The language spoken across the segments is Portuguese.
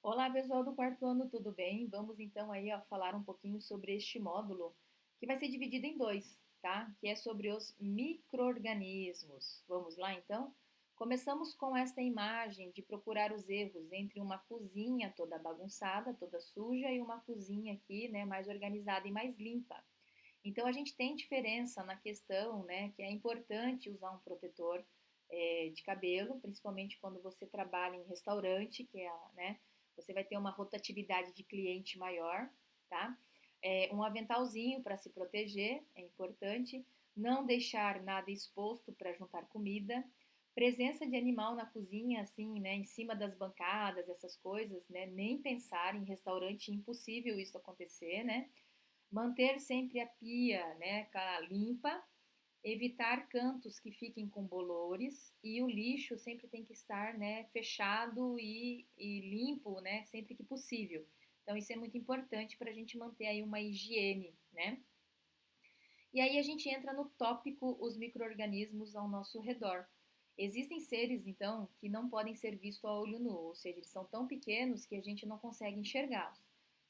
Olá, pessoal do quarto ano, tudo bem? Vamos então aí falar um pouquinho sobre este módulo, que vai ser dividido em dois, tá? Que é sobre os micro-organismos. Vamos lá então? Começamos com esta imagem de procurar os erros entre uma cozinha toda bagunçada, toda suja, e uma cozinha aqui, né, mais organizada e mais limpa. Então a gente tem diferença na questão, né, que é importante usar um protetor de cabelo, principalmente quando você trabalha em restaurante, que é, né, você vai ter uma rotatividade de cliente maior, tá? Um aventalzinho para se proteger é importante, não deixar nada exposto para juntar comida, presença de animal na cozinha, assim, né, em cima das bancadas, essas coisas, né, nem pensar em restaurante, impossível isso acontecer, né? Manter sempre a pia, né, limpa, evitar cantos que fiquem com bolores e o lixo sempre tem que estar, né, fechado e limpo, né, sempre que possível. Então isso é muito importante para a gente manter aí uma higiene, né? E aí a gente entra no tópico os micro-organismos ao nosso redor. Existem seres, então, que não podem ser vistos a olho nu, ou seja, eles são tão pequenos que a gente não consegue enxergá-los.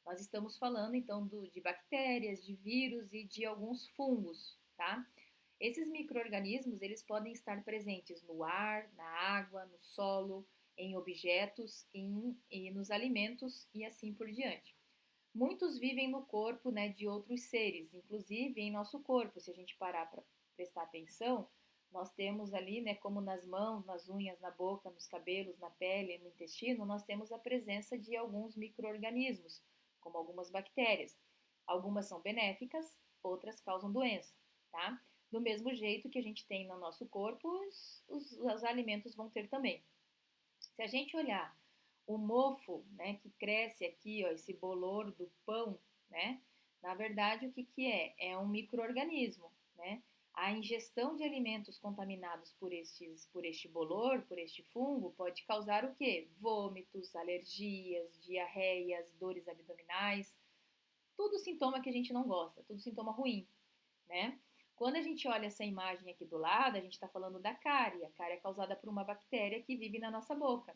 Nós estamos falando, então, de bactérias, de vírus e de alguns fungos, tá? Esses micro-organismos, eles podem estar presentes no ar, na água, no solo, em objetos e nos alimentos e assim por diante. Muitos vivem no corpo, né, de outros seres, inclusive em nosso corpo. Se a gente parar para prestar atenção, nós temos ali, né, como nas mãos, nas unhas, na boca, nos cabelos, na pele, no intestino, nós temos a presença de alguns micro-organismos, como algumas bactérias. Algumas são benéficas, outras causam doença, tá? Do mesmo jeito que a gente tem no nosso corpo, os alimentos vão ter também. Se a gente olhar o mofo, né, que cresce aqui, ó, esse bolor do pão, né, na verdade o que que é? É um micro-organismo, né? A ingestão de alimentos contaminados por este bolor, por este fungo, pode causar o quê? Vômitos, alergias, diarreias, dores abdominais, tudo sintoma que a gente não gosta, tudo sintoma ruim, né? Quando a gente olha essa imagem aqui do lado, a gente está falando da cárie. A cárie é causada por uma bactéria que vive na nossa boca.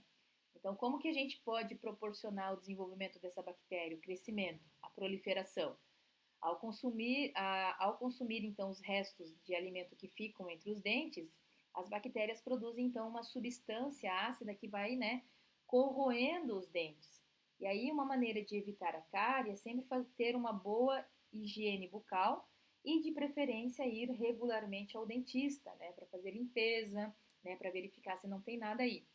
Então, como que a gente pode proporcionar o desenvolvimento dessa bactéria, o crescimento, a proliferação? Ao consumir então os restos de alimento que ficam entre os dentes, as bactérias produzem então uma substância ácida que vai, né, corroendo os dentes. E aí uma maneira de evitar a cárie é sempre ter uma boa higiene bucal e de preferência ir regularmente ao dentista, né, para fazer limpeza, né, para verificar se não tem nada aí,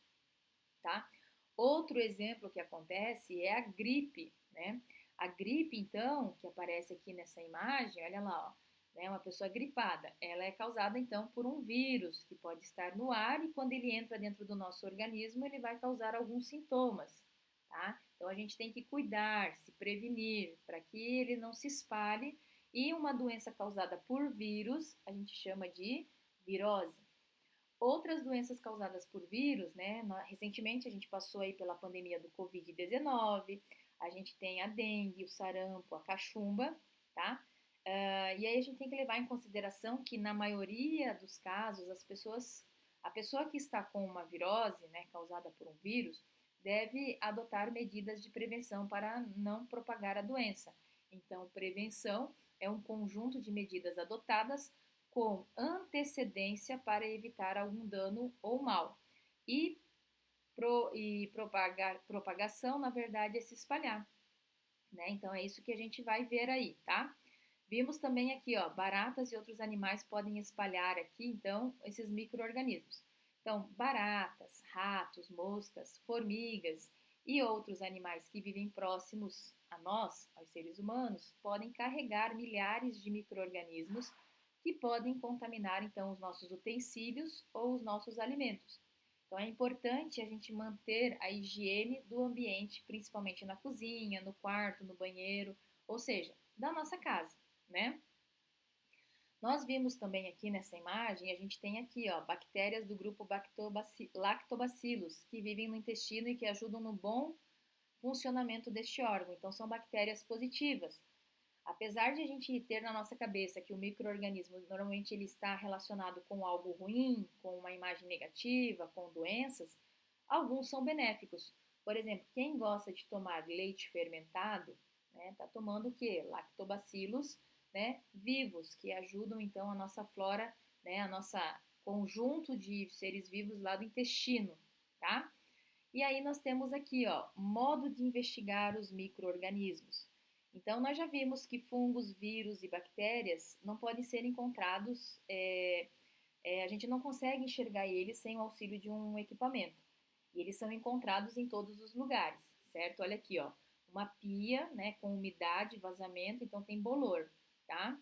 tá? Outro exemplo que acontece é a gripe, né? A gripe, então, que aparece aqui nessa imagem, olha lá, ó, né? Uma pessoa gripada, ela é causada então por um vírus que pode estar no ar e quando ele entra dentro do nosso organismo, ele vai causar alguns sintomas, tá? Então a gente tem que cuidar, se prevenir para que ele não se espalhe e uma doença causada por vírus, a gente chama de virose. Outras doenças causadas por vírus, né? Recentemente a gente passou aí pela pandemia do Covid-19, a gente tem a dengue, o sarampo, a cachumba, tá? E aí a gente tem que levar em consideração que na maioria dos casos a pessoa que está com uma virose, né, causada por um vírus, deve adotar medidas de prevenção para não propagar a doença. Então, prevenção é um conjunto de medidas adotadas com antecedência para evitar algum dano ou mal. E, propagação, na verdade, é se espalhar, né? Então é isso que a gente vai ver aí, tá? Vimos também aqui, ó, baratas e outros animais podem espalhar aqui, então, esses micro-organismos. Então, baratas, ratos, moscas, formigas e outros animais que vivem próximos a nós, aos seres humanos, podem carregar milhares de micro-organismos que podem contaminar, então, os nossos utensílios ou os nossos alimentos. Então, é importante a gente manter a higiene do ambiente, principalmente na cozinha, no quarto, no banheiro, ou seja, da nossa casa, né? Nós vimos também aqui nessa imagem, a gente tem aqui, ó, bactérias do grupo Lactobacillus, que vivem no intestino e que ajudam no bom funcionamento deste órgão. Então, são bactérias positivas. Apesar de a gente ter na nossa cabeça que o microorganismo normalmente ele está relacionado com algo ruim, com uma imagem negativa, com doenças, alguns são benéficos, Por exemplo, quem gosta de tomar leite fermentado, né, tá tomando o quê? Lactobacilos, né, vivos, que ajudam então a nossa flora, né, a nossa conjunto de seres vivos lá do intestino, tá? E aí nós temos aqui, ó, modo de investigar os micro-organismos. Então, nós já vimos que fungos, vírus e bactérias não podem ser encontrados, a gente não consegue enxergar eles sem o auxílio de um equipamento. E eles são encontrados em todos os lugares, certo? Olha aqui, ó, uma pia, né, com umidade, vazamento, então tem bolor, tá?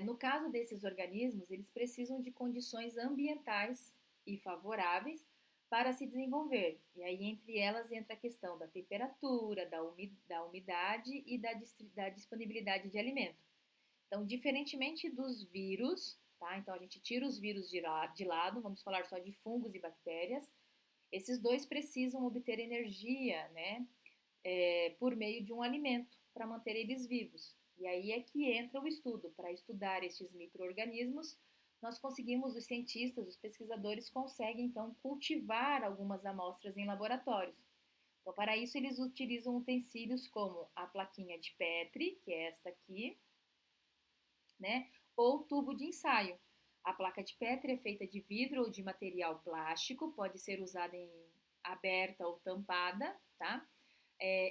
No caso desses organismos, eles precisam de condições ambientais e favoráveis para se desenvolver. E aí, entre elas, entra a questão da temperatura, da umidade e da disponibilidade de alimento. Então, diferentemente dos vírus, tá? Então, a gente tira os vírus de lado, vamos falar só de fungos e bactérias. Esses dois precisam obter energia, né, por meio de um alimento para manter eles vivos. E aí é que entra o estudo. Para estudar estes micro-organismos, nós conseguimos, os cientistas, os pesquisadores conseguem então cultivar algumas amostras em laboratórios. Então, para isso, eles utilizam utensílios como a plaquinha de Petri, que é esta aqui, né? Ou tubo de ensaio. A placa de Petri é feita de vidro ou de material plástico, pode ser usada em aberta ou tampada, tá?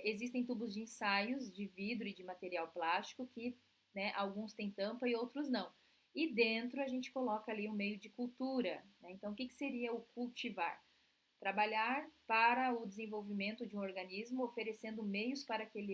Existem tubos de ensaios de vidro e de material plástico que, né, alguns têm tampa e outros não. E dentro a gente coloca ali um meio de cultura, né? Então, o que seria o cultivar? Trabalhar para o desenvolvimento de um organismo, oferecendo meios para que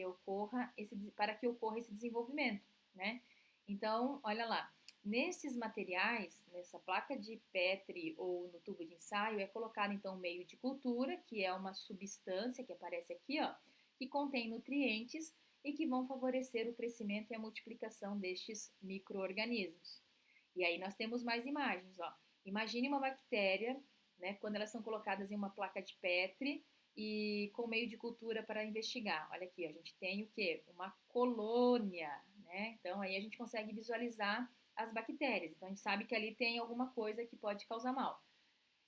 para que ocorra esse desenvolvimento, né? Então, olha lá, nesses materiais, nessa placa de Petri ou no tubo de ensaio, é colocado então um meio de cultura, que é uma substância que aparece aqui, ó, que contém nutrientes e que vão favorecer o crescimento e a multiplicação destes micro-organismos. E aí nós temos mais imagens, ó. Imagine uma bactéria, né, quando elas são colocadas em uma placa de Petri e com meio de cultura para investigar. Olha aqui, a gente tem o quê? Uma colônia, né? Então aí a gente consegue visualizar as bactérias. Então a gente sabe que ali tem alguma coisa que pode causar mal.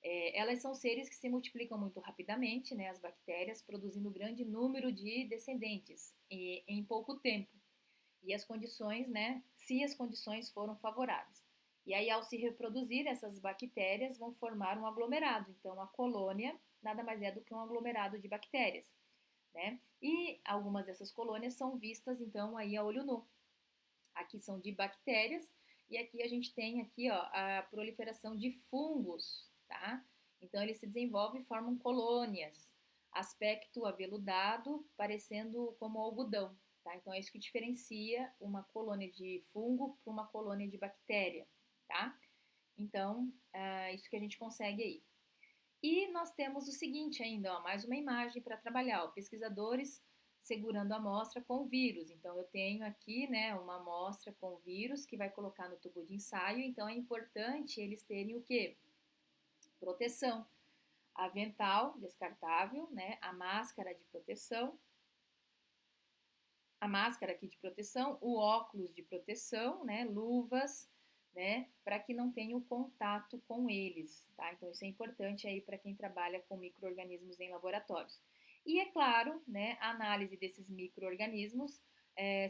Elas são seres que se multiplicam muito rapidamente, né, as bactérias, produzindo grande número de descendentes em pouco tempo. E as condições, né, se as condições foram favoráveis. E aí, ao se reproduzir, essas bactérias vão formar um aglomerado. Então, a colônia nada mais é do que um aglomerado de bactérias, né? E algumas dessas colônias são vistas, então, aí a olho nu. Aqui são de bactérias e aqui a gente tem aqui, ó, a proliferação de fungos, tá? Então, eles se desenvolvem e formam colônias. Aspecto aveludado, parecendo como algodão, tá? Então, é isso que diferencia uma colônia de fungo para uma colônia de bactéria, tá? Então, isso que a gente consegue aí. E nós temos o seguinte ainda, ó, mais uma imagem para trabalhar, ó, pesquisadores segurando a amostra com vírus. Então, eu tenho aqui, né, uma amostra com vírus que vai colocar no tubo de ensaio. Então, é importante eles terem o quê? Proteção. Avental descartável, né, a máscara de proteção, a máscara aqui de proteção, o óculos de proteção, né, luvas, né, para que não tenha o contato com eles, tá? Então isso é importante aí para quem trabalha com micro-organismos em laboratórios. E é claro, né, a análise desses micro-organismos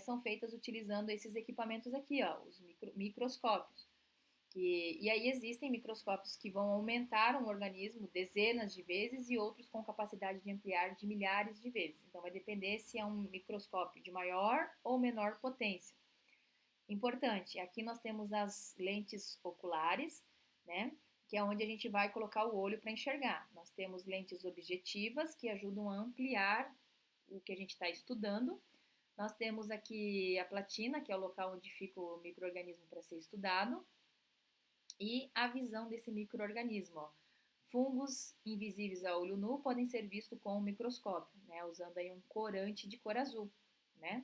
são feitas utilizando esses equipamentos aqui, ó, os microscópios. E aí existem microscópios que vão aumentar um organismo dezenas de vezes e outros com capacidade de ampliar de milhares de vezes. Então vai depender se é um microscópio de maior ou menor potência. Importante, aqui nós temos as lentes oculares, né? Que é onde a gente vai colocar o olho para enxergar. Nós temos lentes objetivas que ajudam a ampliar o que a gente está estudando. Nós temos aqui a platina, que é o local onde fica o micro-organismo para ser estudado e a visão desse micro-organismo. Fungos invisíveis a olho nu podem ser vistos com um microscópio, né, usando aí um corante de cor azul, né?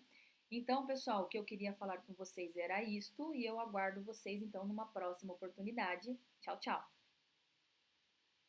Então, pessoal, o que eu queria falar com vocês era isto e eu aguardo vocês então numa próxima oportunidade. Tchau, tchau!